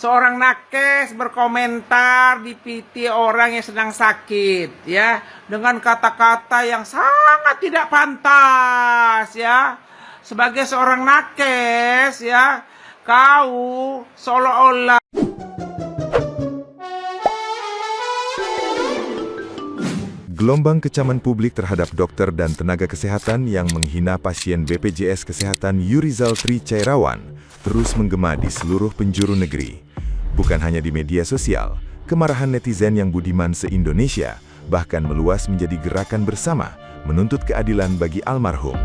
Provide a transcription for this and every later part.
seorang nakes berkomentar di PT orang yang sedang sakit, ya, dengan kata-kata yang sangat tidak pantas, ya. Sebagai seorang nakes, ya, kau seolah-olah gelombang kecaman publik terhadap dokter dan tenaga kesehatan yang menghina pasien BPJS Kesehatan Yurizal Tri Cairawan terus menggema di seluruh penjuru negeri. Bukan hanya di media sosial, kemarahan netizen yang budiman se-Indonesia bahkan meluas menjadi gerakan bersama menuntut keadilan bagi almarhum.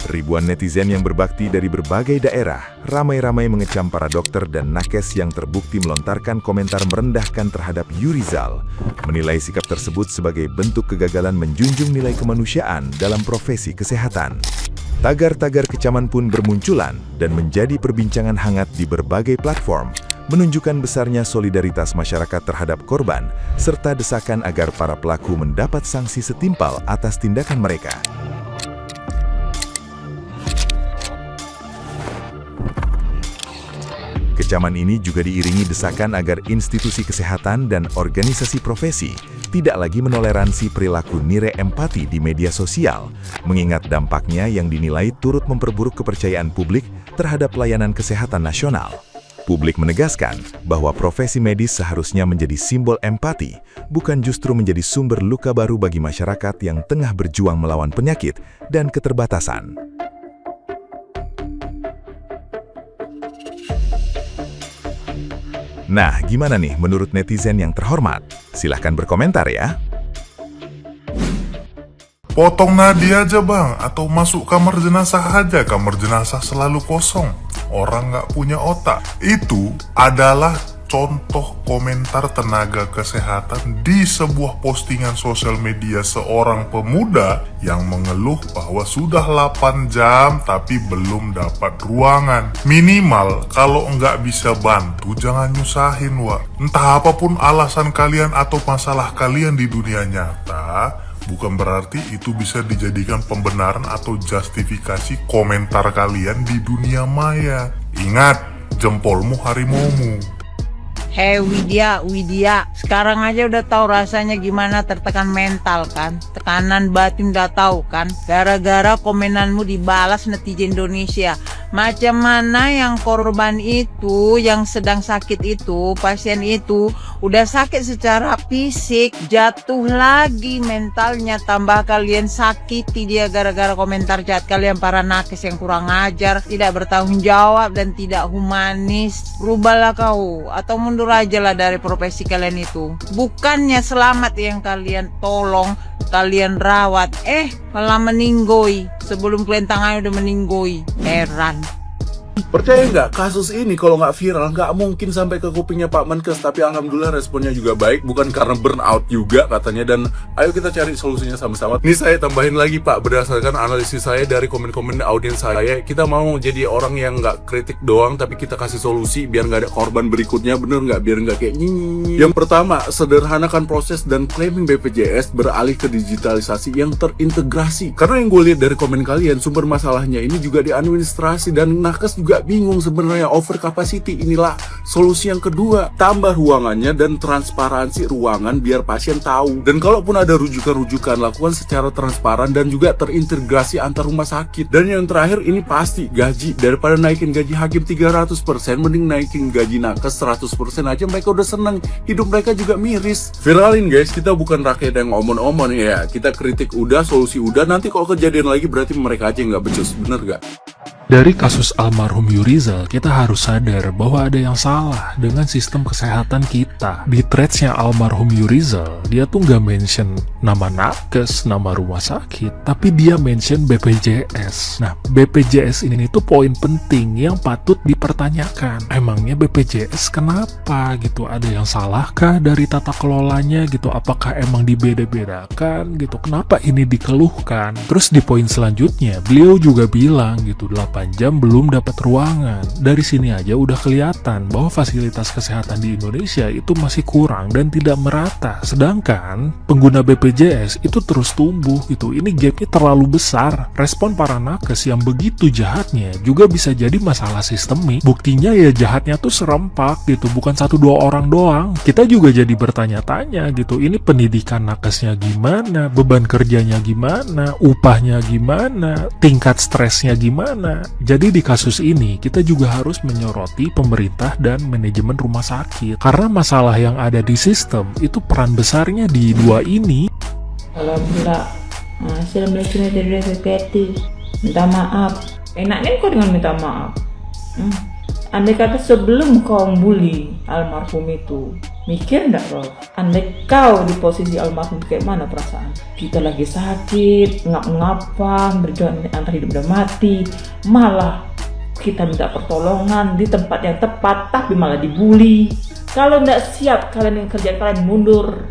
Ribuan netizen yang berbakti dari berbagai daerah ramai-ramai mengecam para dokter dan nakes yang terbukti melontarkan komentar merendahkan terhadap Yurizal, menilai sikap tersebut sebagai bentuk kegagalan menjunjung nilai kemanusiaan dalam profesi kesehatan. Tagar-tagar kecaman pun bermunculan dan menjadi perbincangan hangat di berbagai platform, menunjukkan besarnya solidaritas masyarakat terhadap korban, serta desakan agar para pelaku mendapat sanksi setimpal atas tindakan mereka. Kecaman ini juga diiringi desakan agar institusi kesehatan dan organisasi profesi tidak lagi menoleransi perilaku nire empati di media sosial, mengingat dampaknya yang dinilai turut memperburuk kepercayaan publik terhadap layanan kesehatan nasional. Publik menegaskan bahwa profesi medis seharusnya menjadi simbol empati, bukan justru menjadi sumber luka baru bagi masyarakat yang tengah berjuang melawan penyakit dan keterbatasan. Nah, gimana nih menurut netizen yang terhormat? Silahkan berkomentar ya. Potong nadi aja bang, atau masuk kamar jenazah aja, kamar jenazah selalu kosong. Orang nggak punya otak. Itu adalah contoh komentar tenaga kesehatan di sebuah postingan sosial media seorang pemuda yang mengeluh bahwa sudah 8 jam tapi belum dapat ruangan. Minimal kalau nggak bisa bantu jangan nyusahin wak. Entah apapun alasan kalian atau masalah kalian di dunia nyata, bukan berarti itu bisa dijadikan pembenaran atau justifikasi komentar kalian di dunia maya. Ingat, jempolmu harimaumu. Hei Widya, sekarang aja udah tahu rasanya gimana tertekan mental kan? Tekanan batin udah tahu kan? Gara-gara komenanmu dibalas netizen Indonesia. Macam mana yang korban itu, yang sedang sakit itu, pasien itu, udah sakit secara fisik, jatuh lagi mentalnya, tambah kalian sakiti dia gara-gara komentar jahat kalian para nakes yang kurang ajar, tidak bertanggung jawab dan tidak humanis. Rubahlah kau, atau mundur aja lah dari profesi kalian itu. Bukannya selamat yang kalian tolong, kalian rawat, malah meninggoy. Sebelum kalian tangannya udah meninggoy. Heran. Percaya nggak, kasus ini kalau nggak viral nggak mungkin sampai ke kupingnya Pak Menkes. Tapi alhamdulillah responnya juga baik, bukan karena burnout juga katanya. Dan ayo kita cari solusinya sama-sama. Ini saya tambahin lagi Pak, berdasarkan analisis saya dari komen-komen audiens saya, kita mau jadi orang yang nggak kritik doang, tapi kita kasih solusi biar nggak ada korban berikutnya, bener nggak? Biar nggak kayak nyi. Yang pertama, sederhanakan proses dan claiming BPJS beralih ke digitalisasi yang terintegrasi. Karena yang gue lihat dari komen kalian, sumber masalahnya ini juga di administrasi dan nakes juga bingung sebenarnya, over capacity. Inilah solusi yang kedua, tambah ruangannya dan transparansi ruangan biar pasien tahu. Dan kalaupun ada rujukan-rujukan, lakukan secara transparan dan juga terintegrasi antar rumah sakit. Dan yang terakhir ini pasti gaji, daripada naikin gaji hakim 300%, mending naikin gaji nakes 100% aja, mereka udah seneng, hidup mereka juga miris. Viralin guys, kita bukan rakyat yang omon-omon ya, kita kritik udah, solusi udah, nanti kalau kejadian lagi berarti mereka aja yang nggak becus, bener gak? Dari kasus almarhum Yurizal, kita harus sadar bahwa ada yang salah dengan sistem kesehatan kita. Di threads-nya almarhum Yurizal, dia tuh nggak mention nama nakes, nama rumah sakit, tapi dia mention BPJS. Nah, BPJS ini tuh poin penting yang patut dipertanyakan. Emangnya BPJS kenapa gitu? Ada yang salahkah dari tata kelolanya gitu? Apakah emang dibeda-bedakan gitu? Kenapa ini dikeluhkan? Terus di poin selanjutnya, beliau juga bilang gitu, 8 8 jam belum dapat ruangan. Dari sini aja udah kelihatan bahwa fasilitas kesehatan di Indonesia itu masih kurang dan tidak merata. Sedangkan pengguna BPJS itu terus tumbuh gitu. Ini gapnya terlalu besar. Respon para nakes yang begitu jahatnya juga bisa jadi masalah sistemik. Buktinya ya jahatnya tuh serempak gitu, bukan 1-2 orang doang. Kita juga jadi bertanya-tanya gitu, ini pendidikan nakesnya gimana, beban kerjanya gimana, upahnya gimana, tingkat stresnya gimana. Jadi di kasus ini kita juga harus menyoroti pemerintah dan manajemen rumah sakit, karena masalah yang ada di sistem itu peran besarnya di dua ini. Alhamdulillah, assalamualaikum warahmatullahi wabarakatuh. Minta maaf. Enaknya kau dengan minta maaf. Andai kata sebelum kau bully almarhum itu, mikir nggak kau? Andai kau di posisi almarhum kayak mana perasaan? Kita lagi sakit, ngapa berjuang antara hidup dan mati, malah kita minta pertolongan di tempat yang tepat, tapi malah dibully. Kalau nggak siap, kalian yang kerjaan kalian mundur.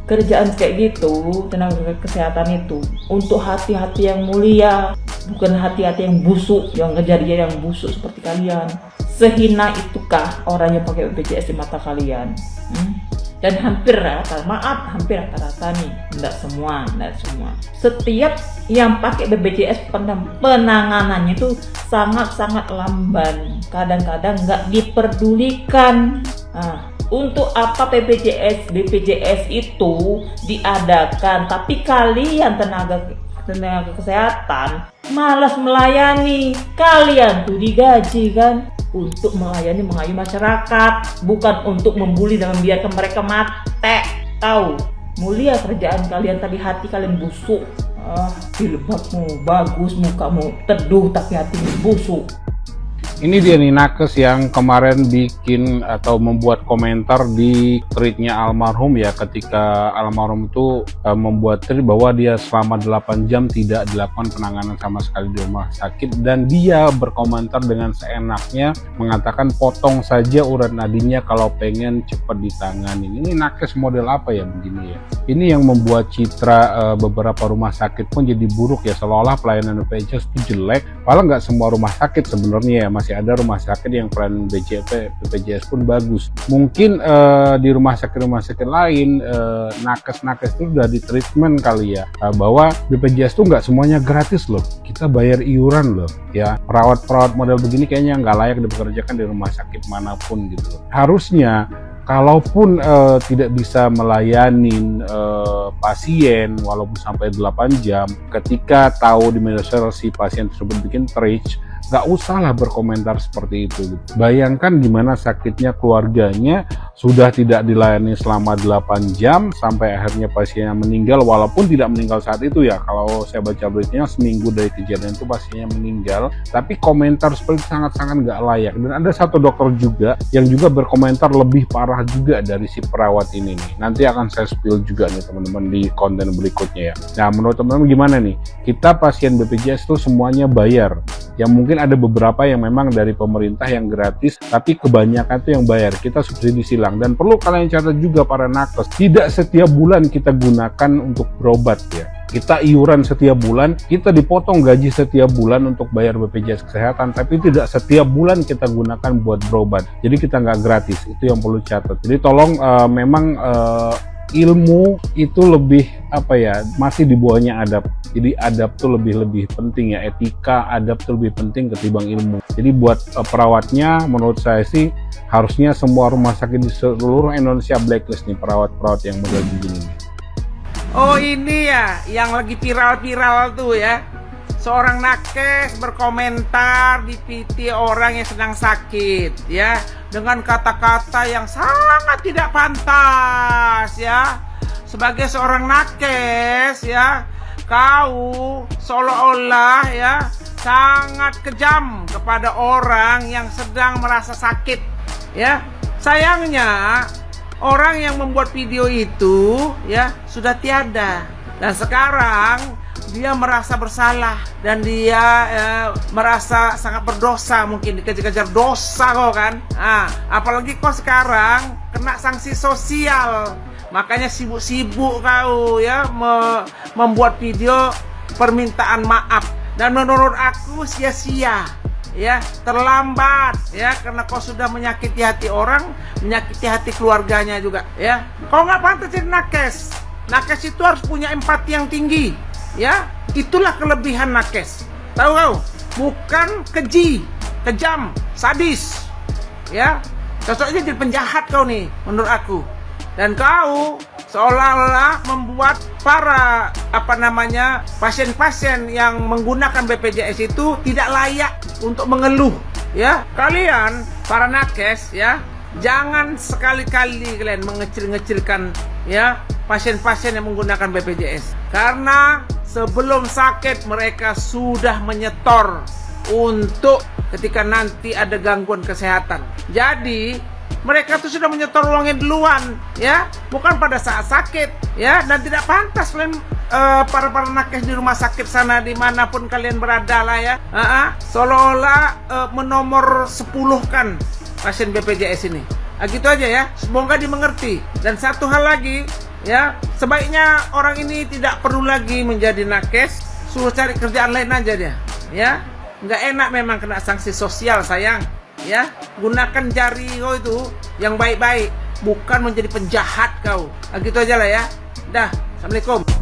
Kerjaan kayak gitu, tenaga kesehatan itu untuk hati-hati yang mulia, bukan hati-hati yang busuk, yang ngejar dia yang busuk seperti kalian. Sehina itukah orang yang pakai BPJS di mata kalian? Dan hampir rata-rata nih, enggak semua. Setiap yang pakai BPJS penanganannya itu sangat-sangat lamban, kadang-kadang nggak diperdulikan. Untuk apa BPJS itu diadakan, tapi kalian tenaga kesehatan malas melayani. Kalian tuh digaji kan untuk melayani, mengayomi masyarakat, bukan untuk membuli dan membiarkan mereka mati. Tahu, mulia kerjaan kalian tapi hati kalian busuk. Jilbabmu bagus, mukamu teduh tapi hatimu busuk. Ini dia nih nakes yang kemarin bikin atau membuat komentar di tweetnya almarhum ya, ketika almarhum itu membuat tweet bahwa dia selama 8 jam tidak dilakukan penanganan sama sekali di rumah sakit, dan dia berkomentar dengan seenaknya mengatakan potong saja urat nadinya kalau pengen cepat ditangani. Ini nakes model apa ya begini ya? Ini yang membuat citra beberapa rumah sakit pun jadi buruk ya, seolah-olah pelayanan BPJS itu jelek. Padahal nggak semua rumah sakit sebenarnya ya, masih ada rumah sakit yang pelayanan BPJS pun bagus. Mungkin di rumah sakit lain nakes-nakes itu udah di treatment kali ya, bahwa BPJS itu nggak semuanya gratis loh, kita bayar iuran loh ya. Perawat-perawat model begini kayaknya nggak layak dipekerjakan di rumah sakit manapun gitu. Harusnya kalaupun tidak bisa melayani pasien walaupun sampai 8 jam, ketika tahu di media sosial si pasien tersebut bikin triage, nggak usahlah berkomentar seperti itu. Bayangkan gimana sakitnya keluarganya, sudah tidak dilayani selama 8 jam sampai akhirnya pasiennya meninggal, walaupun tidak meninggal saat itu ya. Kalau saya baca beritanya seminggu dari kejadian itu pasiennya meninggal, tapi komentar seperti sangat-sangat nggak layak. Dan ada satu dokter juga yang juga berkomentar lebih parah juga dari si perawat ini nih. Nanti akan saya spill juga nih teman-teman di konten berikutnya ya. Nah, menurut teman-teman gimana nih? Kita pasien BPJS itu semuanya bayar. Yang mungkin ada beberapa yang memang dari pemerintah yang gratis, tapi kebanyakan itu yang bayar. Kita subsidi silang. Dan perlu kalian catat juga para nakes, tidak setiap bulan kita gunakan untuk berobat ya. Kita iuran setiap bulan, kita dipotong gaji setiap bulan untuk bayar BPJS Kesehatan, tapi tidak setiap bulan kita gunakan buat berobat. Jadi kita nggak gratis, itu yang perlu catat. Jadi tolong memang ilmu itu lebih masih di bawahnya adab. Jadi adab tuh lebih penting ya, etika adab tuh lebih penting ketimbang ilmu. Jadi buat perawatnya menurut saya sih harusnya semua rumah sakit di seluruh Indonesia blacklist nih perawat-perawat yang model begini nih. Oh ini ya yang lagi viral tuh ya, seorang nakes berkomentar di PT orang yang sedang sakit ya, dengan kata-kata yang sangat tidak pantas ya. Sebagai seorang nakes ya, kau seolah-olah ya sangat kejam kepada orang yang sedang merasa sakit ya. Sayangnya orang yang membuat video itu ya sudah tiada, dan sekarang dia merasa bersalah dan dia merasa sangat berdosa, mungkin dikejar-kejar dosa kok kan. Apalagi kok sekarang kena sanksi sosial, makanya sibuk-sibuk kau ya membuat video permintaan maaf. Dan menurut aku sia-sia, ya, terlambat, ya, karena kau sudah menyakiti hati orang, menyakiti hati keluarganya juga, ya. Kau nggak pantas jadi nakes. Nakes itu harus punya empati yang tinggi, ya. Itulah kelebihan nakes. Tahu kau? Bukan keji, kejam, sadis, ya. Cocoknya jadi penjahat kau nih, menurut aku. Dan kau seolah-olah membuat para pasien-pasien yang menggunakan BPJS itu tidak layak untuk mengeluh, ya. Kalian para nakes, ya, jangan sekali-kali kalian mengecil-ngecilkan, ya, pasien-pasien yang menggunakan BPJS, karena sebelum sakit mereka sudah menyetor untuk ketika nanti ada gangguan kesehatan. Jadi mereka tuh sudah menyetor uangnya duluan, ya, bukan pada saat sakit, ya. Dan tidak pantas kalian para nakes di rumah sakit sana dimanapun kalian berada lah, ya, seolah-olah menomor 10-kan pasien BPJS ini. Gitu aja, ya. Semoga dimengerti. Dan satu hal lagi, ya, sebaiknya orang ini tidak perlu lagi menjadi nakes, suruh cari kerjaan lain aja dia, ya. Nggak enak memang kena sanksi sosial, sayang. Ya, gunakan jari kau itu yang baik-baik, bukan menjadi penjahat kau. Gitu aja lah, ya. Dah, assalamualaikum.